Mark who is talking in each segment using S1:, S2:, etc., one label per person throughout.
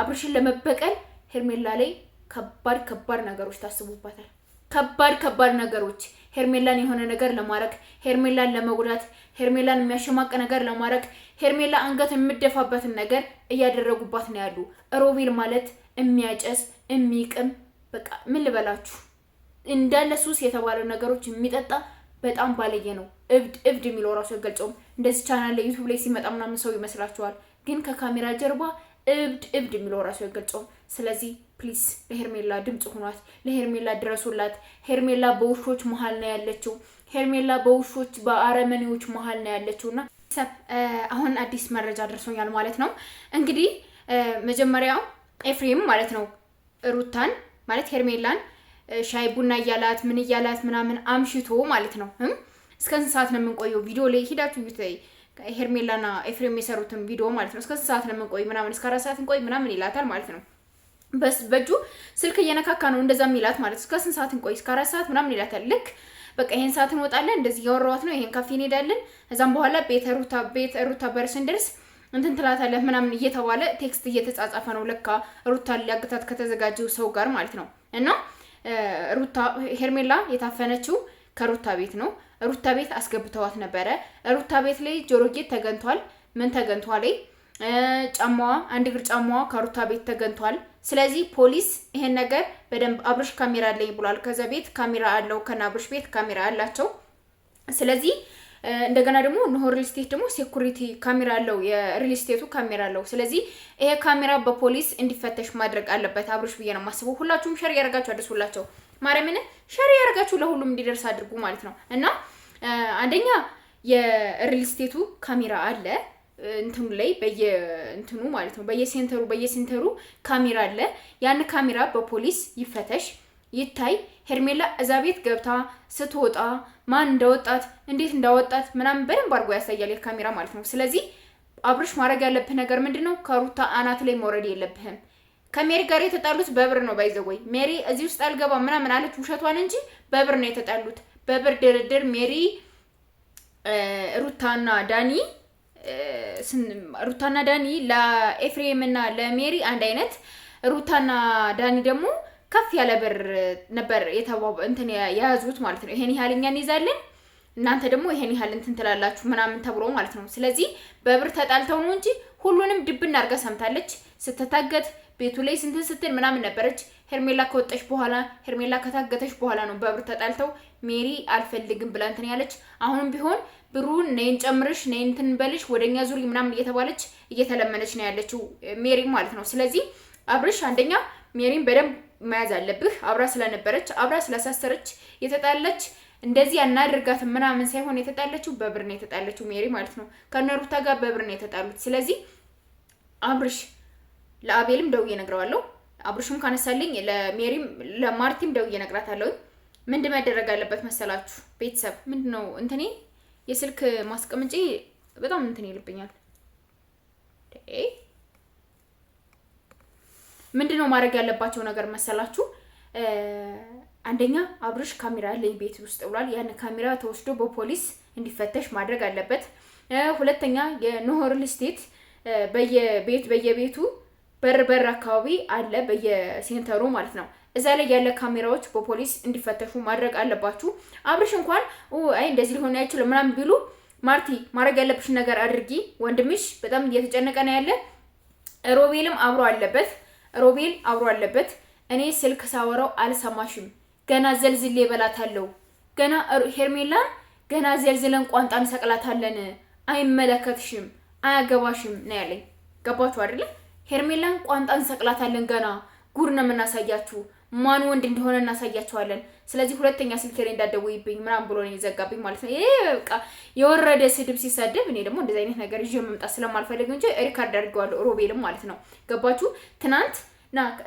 S1: አብርሽን ለመበቀል ሄርሜላ ላይ ከባድ ነገሮች ታስቡባታል። ከባድ ነገሮች ሄርሜላን የሆነ ነገር ለማድረግ ሄርሜላን ለመጉዳት ሄርሜላን የሚያሸማቅ ነገር ለማድረግ ሄርሜላ አንገት የምደፋበትን ነገር እያደረጉባት ነው ያሉ። ሮቤል ማለት የሚያጨስ የሚቅም በቃ ምን ልበላችሁ እንዳለ ሱስ የተባለ ነገሮች የሚጠጣ በጣም ባለየ ነው። እብድ የሚለው ራሱ አይገልጸውም። እንደዚህ ቻናል ላይ ዩቲዩብ ላይ ሲመጣ ምናምን ሰው ይመስላችኋል፣ ግን ከካሜራ ጀርባ እብድ የሚለው ራሱ አይገልጸውም። ስለዚህ ፕሊስ ለሄርሜላ ድምጽ ሆኗት፣ ለሄርሜላ ድረሱላት። ሄርሜላ በውሾች መሀል ነው ያለችው። ሄርሜላ በውሾች በአረመኔዎች መሀል ነው ያለችውና አሁን አዲስ መረጃ ደርሶኛል ማለት ነው። እንግዲህ መጀመሪያ ኤፍሬም ማለት ነው ሩታን ማለት ሄርሜላን ሻይ ቡና እያላት ምን እያላት ምናምን አምሽቶ ማለት ነው። እስከ ስንት ሰዓት ነው የምንቆየው? ቪዲዮ ላይ ሄዳችሁ ሄርሜላና ኤፍሬም የሰሩትን ቪዲዮ ማለት ነው። እስከ ስንት ሰዓት ነው የምንቆይ ምናምን እስከ 4 ሰዓት እንቆይ ምናምን ይላታል ማለት ነው። በእጁ ስልክ እየነካካ ነው እንደዛም ይላት ማለት እስከ ስንት ሰዓት እንቆይ እስከ 4 ሰዓት ምናምን ይላታል። ልክ በቃ ይሄን ሰዓት እንወጣለን እንደዚህ ያወራዋት ነው ይሄን ካፌ እንሄዳለን እዛም በኋላ ቤት ሩታ በርስ እንደርስ እንትን ትላታለህ ምናምን እየተባለ ቴክስት እየተጻጻፈ ነው ለካ ሩታ ሊያግታት ከተዘጋጀው ሰው ጋር ማለት ነው። እና ሩታ ሄርሜላ የታፈነችው ከሩታ ቤት ነው። ሩታ ቤት አስገብተዋት ነበረ። ሩታ ቤት ላይ ጆሮ ጌጥ ተገንቷል። ምን ተገንቷል? ጫማዋ አንድ እግር ጫማዋ ከሩታ ቤት ተገንቷል። ስለዚህ ፖሊስ ይሄን ነገር በደንብ አብርሽ ካሜራ አለኝ ብሏል። ከዛ ቤት ካሜራ አለው ከናብርሽ ቤት ካሜራ አላቸው። ስለዚህ እንደገና ደግሞ ኖርል ስቴት ደግሞ ሴኩሪቲ ካሜራ አለው የሪል ስቴቱ ካሜራ አለው። ስለዚህ ይሄ ካሜራ በፖሊስ እንዲፈተሽ ማድረግ አለበት አብርሽ ብዬ ነው የማስበው። ሁላችሁም ሼር ያደርጋችሁ አድርሱላቸው። ማርያምን ሼር ያደርጋችሁ ለሁሉም እንዲደርስ አድርጉ ማለት ነው። እና አንደኛ የሪል ስቴቱ ካሜራ አለ እንትኑ ላይ በየእንትኑ ማለት ነው በየሴንተሩ ካሜራ አለ። ያን ካሜራ በፖሊስ ይፈተሽ ይታይ። ሄርሜላ እዛ ቤት ገብታ ስትወጣ ማን እንደወጣት እንዴት እንዳወጣት ምናምን በደንብ አድርጎ ያሳያል የካሜራ ማለት ነው። ስለዚህ አብርሽ ማድረግ ያለብህ ነገር ምንድነው? ከሩታ አናት ላይ መውረድ የለብህም። ከሜሪ ጋር የተጣሉት በብር ነው ባይዘወይ ሜሪ እዚህ ውስጥ አልገባም ምናምን አለች ውሸቷን እንጂ በብር ነው የተጣሉት። በብር ድርድር ሜሪ ሩታና ዳኒ ለኤፍሬም እና ለሜሪ አንድ አይነት ሩታና ዳኒ ደግሞ ከፍ ያለ ብር ነበር እንትን የያዙት ማለት ነው። ይሄን ያህል እኛ እንይዛለን እናንተ ደግሞ ይሄን ያህል እንትን ትላላችሁ ምናምን ተብሎ ማለት ነው። ስለዚህ በብር ተጣልተው ነው እንጂ ሁሉንም ድብና አድርጋ ሰምታለች። ስትታገት ቤቱ ላይ ስንትን ስትል ምናምን ነበረች። ሄርሜላ ከወጣች በኋላ ሄርሜላ ከታገተች በኋላ ነው በብር ተጣልተው ሜሪ አልፈልግም ብላ እንትን ያለች። አሁንም ቢሆን ብሩን ነይን ጨምርሽ ነይን እንትን በልሽ ወደኛ ዙሪ ምናምን እየተባለች እየተለመነች ነው ያለችው ሜሪ ማለት ነው። ስለዚህ አብርሽ አንደኛ ሜሪን በደንብ መያዝ አለብህ። አብራ ስለነበረች አብራ ስላሳሰረች የተጣለች እንደዚህ አናድርጋት ምናምን ሳይሆን የተጣለችው በብር ነው የተጣለችው ሜሪ ማለት ነው። ከነሩታ ጋር በብር ነው የተጣሉት። ስለዚህ አብርሽ ለአቤልም ደውዬ እነግረዋለሁ። አብርሽም ካነሳልኝ ለሜሪም ለማርቲም ደውዬ እነግራታለሁ። ምንድን መደረግ አለበት መሰላችሁ ቤተሰብ? ምንድነው እንትኔ የስልክ ማስቀመጫ በጣም እንትን ይልብኛል። ምንድነው ማድረግ ያለባቸው ነገር መሰላችሁ? አንደኛ አብርሽ ካሜራ ላይ ቤት ውስጥ ብሏል። ያን ካሜራ ተወስዶ በፖሊስ እንዲፈተሽ ማድረግ አለበት። ሁለተኛ የኖርል ስቴት በየቤቱ በር አካባቢ አለ በየሴንተሩ ማለት ነው። እዛ ላይ ያለ ካሜራዎች በፖሊስ እንዲፈተሹ ማድረግ አለባችሁ። አብርሽ እንኳን አይ እንደዚህ ሊሆን አይችልም ምናምን ቢሉ ማርቲ ማድረግ ያለብሽ ነገር አድርጊ። ወንድምሽ በጣም እየተጨነቀ ነው ያለ። ሮቤልም አብሮ አለበት። እኔ ስልክ ሳወራው አልሰማሽም። ገና ዘልዝሌ በላታለሁ። ገና ሄርሜላን ገና ዘልዝለን ቋንጣ እንሰቅላታለን። አይመለከትሽም፣ አያገባሽም ነው ያለኝ። ገባችሁ አይደለ? ሄርሜላን ቋንጣ እንሰቅላታለን። ገና ጉር ነው የምናሳያችሁ። ማን ወንድ እንደሆነ እናሳያቸዋለን። ስለዚህ ሁለተኛ ስልክ ላይ እንዳትደውይብኝ ምናምን ብሎ ነው የዘጋብኝ ማለት ነው። ይሄ በቃ የወረደ ስድብ ሲሳደብ እኔ ደግሞ እንደዚህ አይነት ነገር ይዤ መምጣት ስለማልፈልግ እንጂ ሪካርድ አድርገዋለሁ ሮቤልም ማለት ነው። ገባችሁ? ትናንት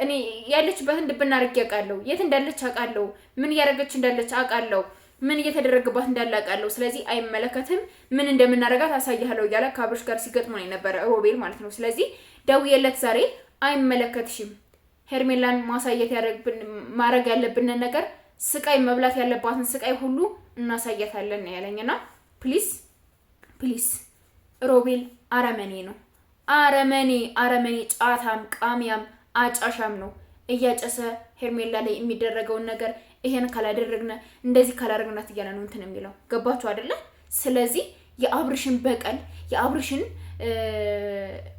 S1: እኔ ያለችበትን ድብና አድርጌ አውቃለሁ። የት እንዳለች አውቃለሁ። ምን እያደረገች እንዳለች አውቃለሁ። ምን እየተደረገባት እንዳለ አውቃለሁ። ስለዚህ አይመለከትም። ምን እንደምናደርጋት አሳያለሁ እያለ ከአብርሽ ጋር ሲገጥሙ ነው የነበረ ሮቤል ማለት ነው። ስለዚህ ደውዬለት ዛሬ አይመለከትሽም ሄርሜላን ማድረግ ያለብን ነገር ስቃይ መብላት ያለባትን ስቃይ ሁሉ እናሳያታለን ያለኝና ፕሊዝ ሮቤል አረመኔ ነው። አረመኔ ጫታም ቃሚያም አጫሻም ነው። እያጨሰ ሄርሜላ ላይ የሚደረገውን ነገር ይሄን ካላደረግነ እንደዚህ ካላደረግናት እያለ ነው እንትን የሚለው ገባችሁ አይደለ? ስለዚህ የአብርሽን በቀል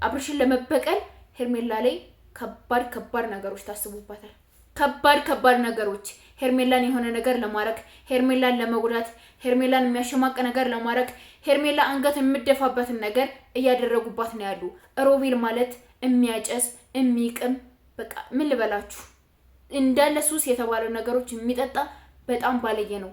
S1: አብርሽን ለመበቀል ሄርሜላ ላይ ከባድ ነገሮች ታስቡባታል። ከባድ ነገሮች ሄርሜላን የሆነ ነገር ለማድረግ ሄርሜላን ለመጉዳት ሄርሜላን የሚያሸማቅ ነገር ለማድረግ ሄርሜላ አንገት የምደፋበትን ነገር እያደረጉባት ነው ያሉ። ሮቤል ማለት የሚያጨስ የሚቅም በቃ ምን ልበላችሁ እንዳለ ሱስ የተባለ ነገሮች የሚጠጣ በጣም ባለየ ነው።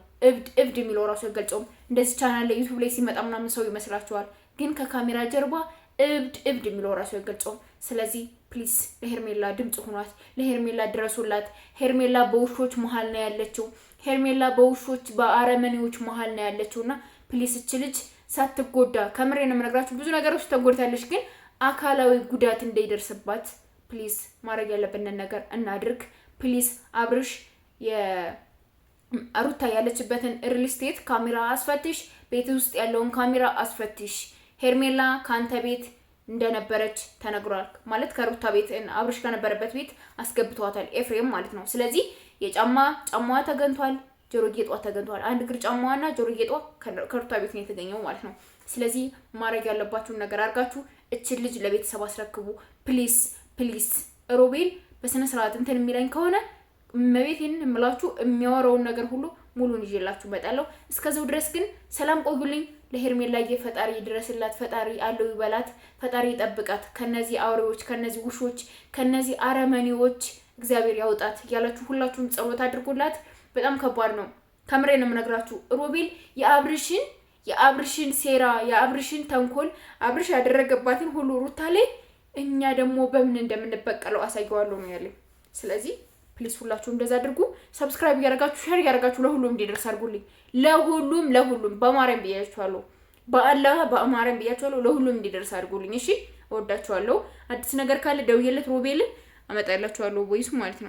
S1: እብድ የሚለው ራሱ አይገልጸውም። እንደዚህ ቻናል ላይ ዩቲዩብ ላይ ሲመጣ ምናምን ሰው ይመስላችኋል፣ ግን ከካሜራ ጀርባ እብድ የሚለው ራሱ አይገልጸውም። ስለዚህ ፕሊስ ለሄርሜላ ድምጽ ሆኗት፣ ለሄርሜላ ድረሱላት። ሄርሜላ በውሾች መሀል ነው ያለችው። ሄርሜላ በውሾች በአረመኔዎች መሀል ነው ያለችውና ፕሊስ እች ልጅ ሳትጎዳ ከምሬ ነው የምነግራችሁ። ብዙ ነገሮች ተጎድታለች፣ ግን አካላዊ ጉዳት እንዳይደርስባት ፕሊስ ማድረግ ያለብንን ነገር እናድርግ። ፕሊስ አብርሽ ሩታ ያለችበትን ሪል ስቴት ካሜራ አስፈትሽ፣ ቤት ውስጥ ያለውን ካሜራ አስፈትሽ። ሄርሜላ ካንተ ቤት እንደነበረች ተነግሯል ማለት ከሩታ ቤት አብርሽ ከነበረበት ቤት አስገብቷታል ኤፍሬም ማለት ነው። ስለዚህ ጫማዋ ተገንቷል፣ ጆሮ ጌጧ ተገንቷል። አንድ እግር ጫማዋና ጆሮ ጌጧ ከሩታ ቤት ነው የተገኘው ማለት ነው። ስለዚህ ማድረግ ያለባችሁን ነገር አድርጋችሁ እችን ልጅ ለቤተሰብ አስረክቡ ፕሊስ። ሮቤል በስነ ስርዓት እንትን የሚለኝ ከሆነ መቤቴን እምላችሁ የሚያወራውን ነገር ሁሉ ሙሉን ይዤላችሁ እመጣለሁ። እስከዛው ድረስ ግን ሰላም ቆዩልኝ። ለሄርሜላዬ ፈጣሪ ይድረስላት፣ ፈጣሪ አለው ይበላት፣ ፈጣሪ ይጠብቃት ከነዚህ አውሬዎች፣ ከነዚህ ውሾች፣ ከነዚህ አረመኔዎች እግዚአብሔር ያውጣት እያላችሁ ሁላችሁም ጸሎት አድርጉላት። በጣም ከባድ ነው፣ ከምሬ ነው የምነግራችሁ። ሮቤል የአብርሽን ሴራ የአብርሽን ተንኮል አብርሽ ያደረገባትን ሁሉ ሩታ ላይ እኛ ደግሞ በምን እንደምንበቀለው አሳየዋለሁ ነው ያለኝ። ስለዚህ ፕሊስ ሁላችሁ እንደዛ አድርጉ። ሰብስክራይብ እያደረጋችሁ ሼር እያደረጋችሁ ለሁሉም እንዲደርስ አድርጉልኝ። ለሁሉም በማርያም ብያችኋለሁ፣ በአላህ በማርያም ብያችኋለሁ። ለሁሉም እንዲደርስ አድርጉልኝ። እሺ እወዳችኋለሁ። አዲስ ነገር ካለ ደውዬለት ሮቤልን አመጣላችኋለሁ፣ ወይስ ማለት ነው።